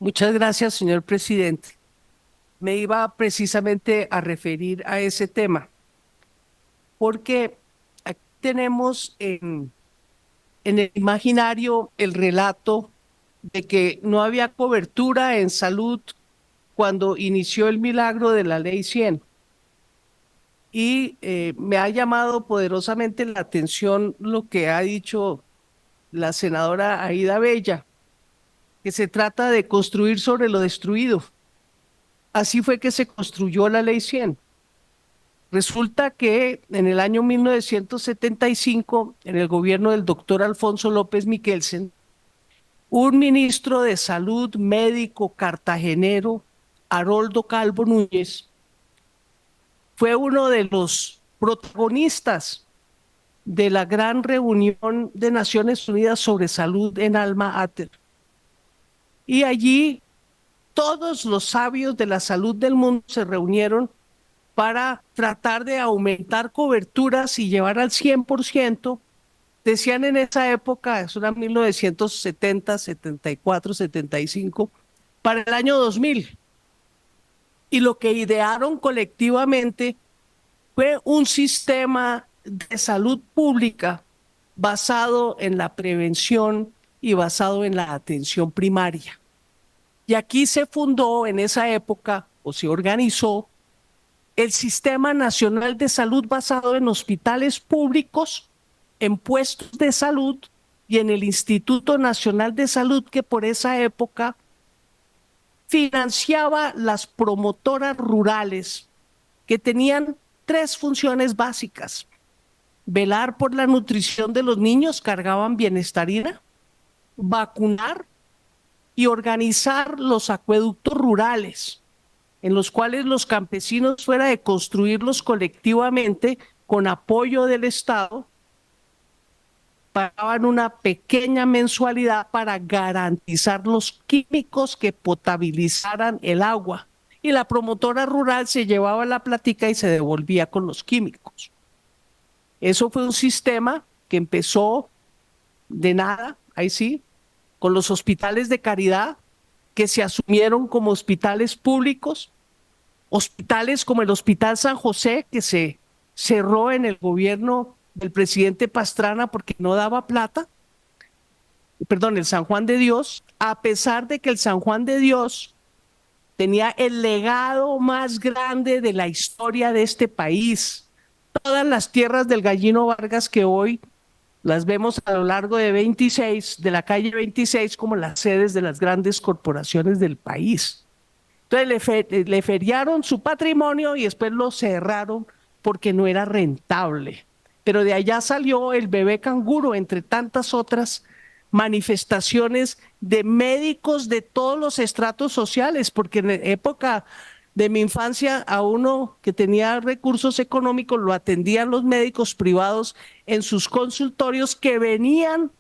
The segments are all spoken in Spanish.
Muchas gracias, señor presidente. Me iba precisamente a referir a ese tema, porque aquí tenemos en el imaginario el relato de que no había cobertura en salud cuando inició el milagro de la Ley 100. Y me ha llamado poderosamente la atención lo que ha dicho la senadora Aída Bella, que se trata de construir sobre lo destruido. Así fue que se construyó la Ley 100. Resulta que en el año 1975, en el gobierno del doctor Alfonso López Miquelsen, un ministro de salud médico cartagenero, Haroldo Calvo Núñez, fue uno de los protagonistas de la gran reunión de Naciones Unidas sobre salud en Alma Ata. Y allí todos los sabios de la salud del mundo se reunieron para tratar de aumentar coberturas y llevar al 100%. Decían en esa época, eso era 1970, 74, 75, para el año 2000. Y lo que idearon colectivamente fue un sistema de salud pública basado en la prevención y basado en la atención primaria. Y aquí se fundó en esa época, o se organizó, el Sistema Nacional de Salud basado en hospitales públicos, en puestos de salud y en el Instituto Nacional de Salud, que por esa época financiaba las promotoras rurales que tenían tres funciones básicas: velar por la nutrición de los niños, cargaban bienestarina, vacunar y organizar los acueductos rurales, en los cuales los campesinos, fuera de construirlos colectivamente con apoyo del Estado, pagaban una pequeña mensualidad para garantizar los químicos que potabilizaran el agua. Y la promotora rural se llevaba la plática y se devolvía con los químicos. Eso fue un sistema que empezó de nada, ahí sí, con los hospitales de caridad que se asumieron como hospitales públicos, hospitales como el Hospital San José, que se cerró en el gobierno del presidente Pastrana porque no daba plata, perdón, el San Juan de Dios, a pesar de que el San Juan de Dios tenía el legado más grande de la historia de este país. Todas las tierras del Gallino Vargas que hoy las vemos a lo largo de 26, de la calle 26, como las sedes de las grandes corporaciones del país. Entonces le feriaron su patrimonio y después lo cerraron porque no era rentable. Pero de allá salió el bebé canguro, entre tantas otras manifestaciones de médicos de todos los estratos sociales, porque en época de mi infancia a uno que tenía recursos económicos lo atendían los médicos privados en sus consultorios, que venían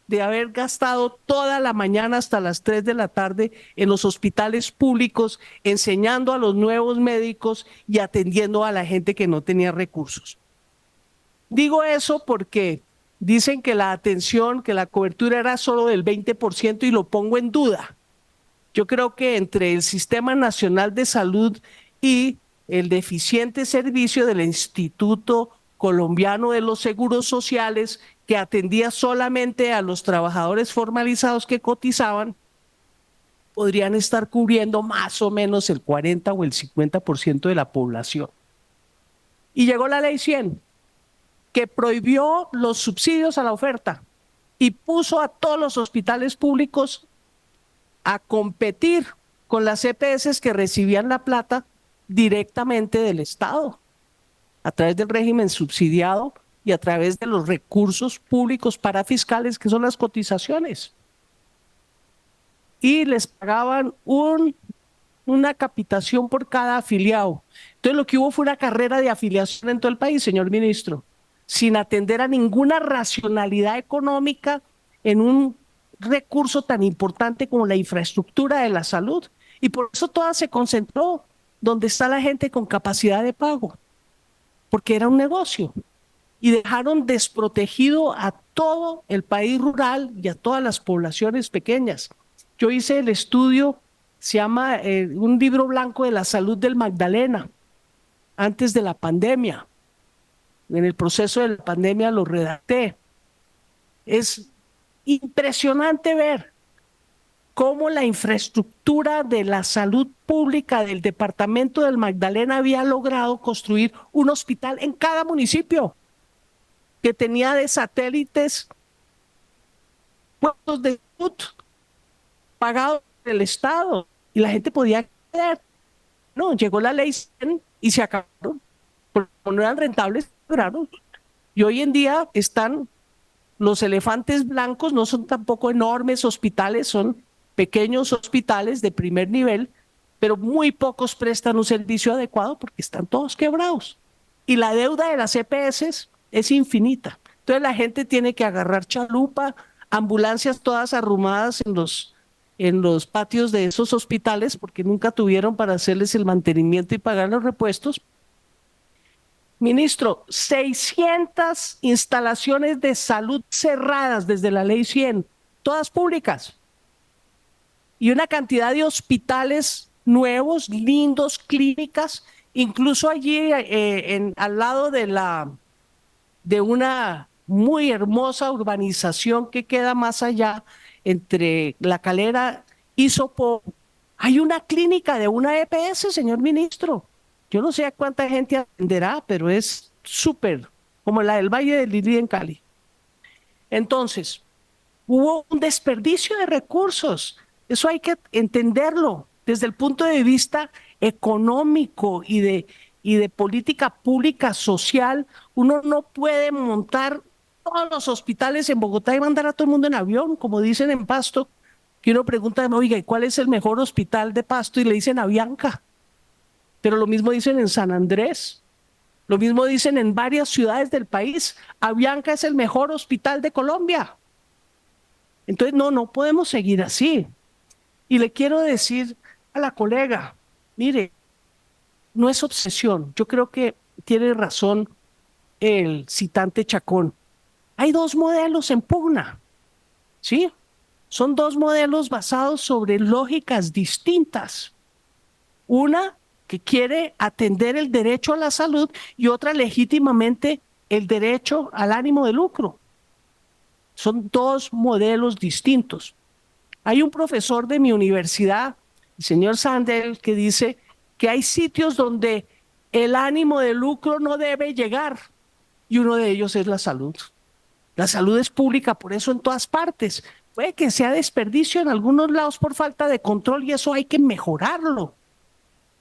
de haber gastado toda la mañana hasta las 3 de la tarde en los hospitales públicos, enseñando a los nuevos médicos y atendiendo a la gente que no tenía recursos. Digo eso porque dicen que la atención, que la cobertura era solo del 20% y lo pongo en duda. Yo creo que entre el Sistema Nacional de Salud y el deficiente servicio del Instituto Colombiano de los Seguros Sociales, que atendía solamente a los trabajadores formalizados que cotizaban, podrían estar cubriendo más o menos el 40 o el 50% de la población. Y llegó la Ley 100, que prohibió los subsidios a la oferta y puso a todos los hospitales públicos a competir con las EPS que recibían la plata directamente del Estado, a través del régimen subsidiado y a través de los recursos públicos parafiscales, que son las cotizaciones. Y les pagaban una capitación por cada afiliado. Entonces lo que hubo fue una carrera de afiliación en todo el país, señor ministro, sin atender a ninguna racionalidad económica en un recurso tan importante como la infraestructura de la salud. Y por eso toda se concentró donde está la gente con capacidad de pago, porque era un negocio. Y dejaron desprotegido a todo el país rural y a todas las poblaciones pequeñas. Yo hice el estudio se llama un libro blanco de la salud del Magdalena, antes de la pandemia. En el proceso de la pandemia lo redacté. Es impresionante ver cómo la infraestructura de la salud pública del departamento del Magdalena había logrado construir un hospital en cada municipio, que tenía de satélites puestos de salud pagados por el Estado y la gente podía acceder. No, llegó la ley 100 y se acabaron. Porque no eran rentables, lograron. Y hoy en día están los elefantes blancos, no son tampoco enormes hospitales, son pequeños hospitales de primer nivel, pero muy pocos prestan un servicio adecuado porque están todos quebrados. Y la deuda de las EPS es infinita. Entonces la gente tiene que agarrar chalupa, ambulancias todas arrumadas en los patios de esos hospitales porque nunca tuvieron para hacerles el mantenimiento y pagar los repuestos. Ministro, 600 instalaciones de salud cerradas desde la ley 100, todas públicas, y una cantidad de hospitales nuevos, lindos, clínicas, incluso allí al lado de una muy hermosa urbanización que queda más allá entre La Calera y Sopó. Hay una clínica de una EPS, señor ministro. Yo no sé a cuánta gente atenderá, pero es súper, como la del Valle de Lili en Cali. Entonces, hubo un desperdicio de recursos. Eso hay que entenderlo desde el punto de vista económico y de política pública social. Uno no puede montar todos los hospitales en Bogotá y mandar a todo el mundo en avión, como dicen en Pasto, que uno pregunta, oiga, ¿y cuál es el mejor hospital de Pasto? Y le dicen Avianca. Pero lo mismo dicen en San Andrés, lo mismo dicen en varias ciudades del país. Avianca es el mejor hospital de Colombia. Entonces, no podemos seguir así. Y le quiero decir a la colega, mire, no es obsesión. Yo creo que tiene razón el citante Chacón. Hay dos modelos en pugna, ¿sí? Son dos modelos basados sobre lógicas distintas. Una que quiere atender el derecho a la salud y otra legítimamente el derecho al ánimo de lucro. Son dos modelos distintos. Hay un profesor de mi universidad, el señor Sandel, que dice que hay sitios donde el ánimo de lucro no debe llegar y uno de ellos es la salud. La salud es pública, por eso en todas partes. Puede que sea desperdicio en algunos lados por falta de control y eso hay que mejorarlo.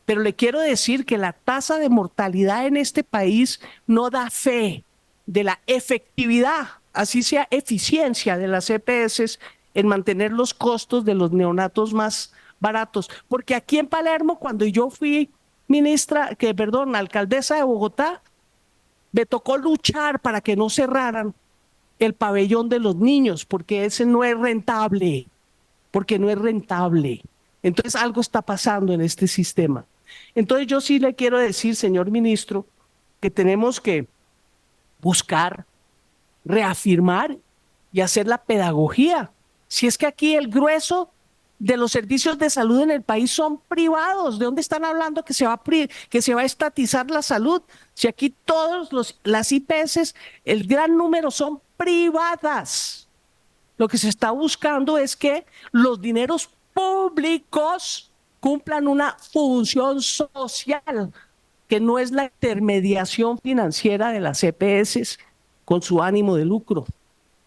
Pero le quiero decir que la tasa de mortalidad en este país no da fe de la efectividad, así sea eficiencia de las EPS en mantener los costos de los neonatos más baratos. Porque aquí en Palermo, cuando yo fui alcaldesa de Bogotá, me tocó luchar para que no cerraran el pabellón de los niños, porque ese no es rentable, porque no es rentable. Entonces algo está pasando en este sistema. Entonces yo sí le quiero decir, señor ministro, que tenemos que buscar, reafirmar y hacer la pedagogía. Si es que aquí el grueso de los servicios de salud en el país son privados, ¿de dónde están hablando que que se va a estatizar la salud? Si aquí las IPS, el gran número son privadas. Lo que se está buscando es que los dineros públicos cumplan una función social, que no es la intermediación financiera de las EPS con su ánimo de lucro.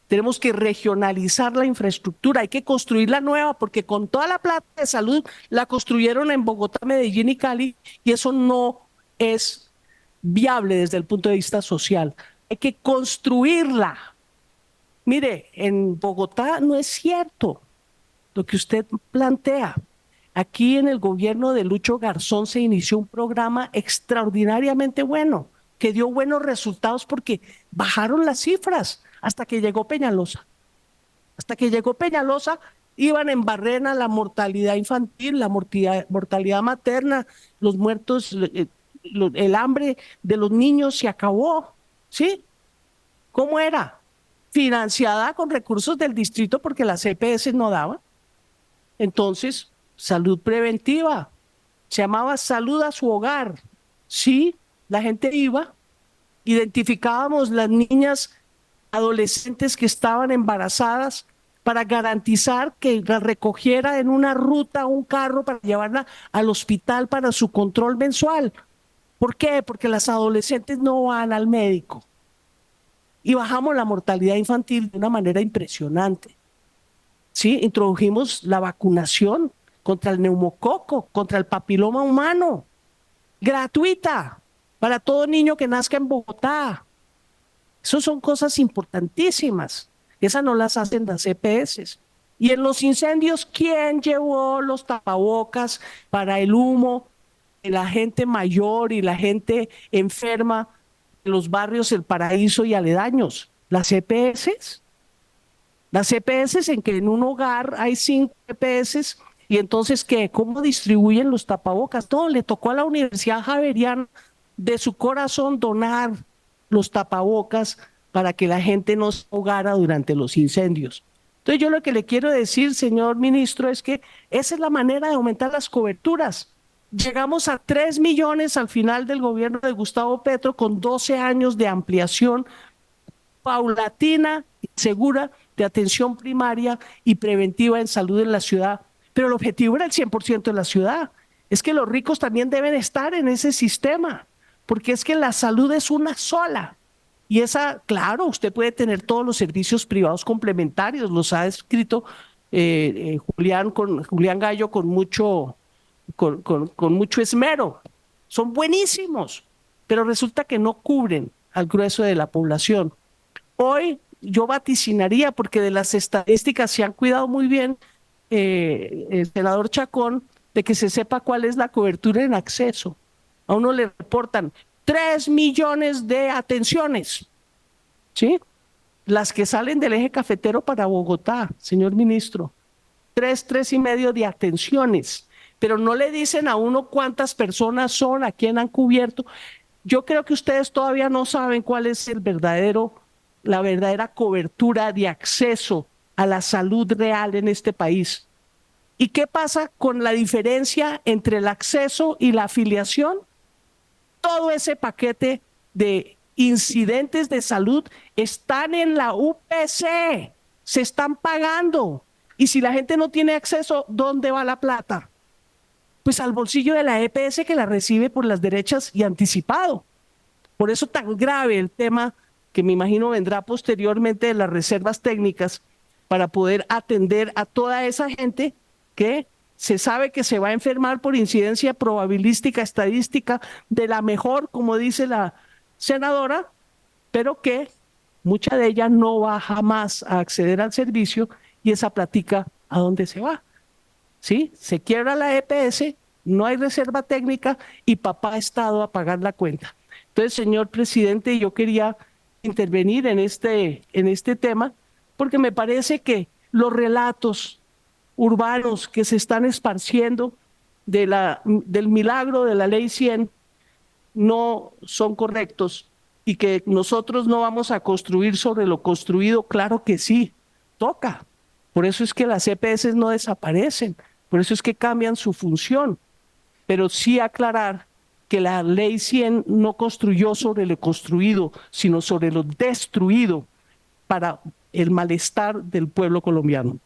Tenemos que regionalizar la infraestructura, hay que construir la nueva, porque con toda la plata de salud la construyeron en Bogotá, Medellín y Cali, y eso no es viable desde el punto de vista social. Hay que construirla. Mire, en Bogotá no es cierto lo que usted plantea. Aquí en el gobierno de Lucho Garzón se inició un programa extraordinariamente bueno, que dio buenos resultados porque bajaron las cifras hasta que llegó Peñalosa. Hasta que llegó Peñalosa, iban en barrena la mortalidad infantil, la mortalidad materna, los muertos, el hambre de los niños se acabó, ¿sí? ¿Cómo era? Financiada con recursos del distrito porque las EPS no daban. Entonces, salud preventiva, se llamaba Salud a su Hogar. Sí, la gente iba, identificábamos las niñas, adolescentes que estaban embarazadas para garantizar que la recogiera en una ruta un carro para llevarla al hospital para su control mensual. ¿Por qué? Porque las adolescentes no van al médico y bajamos la mortalidad infantil de una manera impresionante. Sí, introdujimos la vacunación contra el neumococo, contra el papiloma humano, gratuita para todo niño que nazca en Bogotá. Esas son cosas importantísimas. Esas no las hacen las EPS. Y en los incendios, ¿quién llevó los tapabocas para el humo de la gente mayor y la gente enferma en los barrios El Paraíso y aledaños? Las EPS. Las EPS en que en un hogar hay 5 EPS y entonces, ¿qué? ¿Cómo distribuyen los tapabocas? No, le tocó a la Universidad Javeriana de su corazón donar los tapabocas para que la gente no se ahogara durante los incendios. Entonces yo lo que le quiero decir, señor ministro, es que esa es la manera de aumentar las coberturas. Llegamos a 3 millones al final del gobierno de Gustavo Petro con 12 años de ampliación paulatina y segura de atención primaria y preventiva en salud en la ciudad. Pero el objetivo era el 100% de la ciudad. Es que los ricos también deben estar en ese sistema, porque es que la salud es una sola. Y esa, claro, usted puede tener todos los servicios privados complementarios, los ha escrito Julián Gallo con mucho esmero. Son buenísimos, pero resulta que no cubren al grueso de la población. Hoy yo vaticinaría, porque de las estadísticas se han cuidado muy bien, el senador Chacón, de que se sepa cuál es la cobertura en acceso. A uno le reportan 3 millones de atenciones, ¿sí? Las que salen del eje cafetero para Bogotá, señor ministro. 3,5 de atenciones, pero no le dicen a uno cuántas personas son, a quién han cubierto. Yo creo que ustedes todavía no saben cuál es la verdadera cobertura de acceso a la salud real en este país. ¿Y qué pasa con la diferencia entre el acceso y la afiliación? Todo ese paquete de incidentes de salud están en la UPC, se están pagando. Y si la gente no tiene acceso, ¿dónde va la plata? Pues al bolsillo de la EPS, que la recibe por las derechas y anticipado. Por eso tan grave el tema que me imagino vendrá posteriormente de las reservas técnicas para poder atender a toda esa gente que se sabe que se va a enfermar por incidencia probabilística, estadística, de la mejor, como dice la senadora, pero que mucha de ella no va jamás a acceder al servicio y esa platica, ¿a dónde se va? ¿Sí? Se quiebra la EPS, no hay reserva técnica y papá ha estado a pagar la cuenta. Entonces, señor presidente, yo quería intervenir en este tema porque me parece que los relatos urbanos que se están esparciendo del milagro de la ley 100 no son correctos y que nosotros no vamos a construir sobre lo construido, claro que sí, toca. Por eso es que las EPS no desaparecen, por eso es que cambian su función, pero sí aclarar que la ley 100 no construyó sobre lo construido, sino sobre lo destruido para el malestar del pueblo colombiano.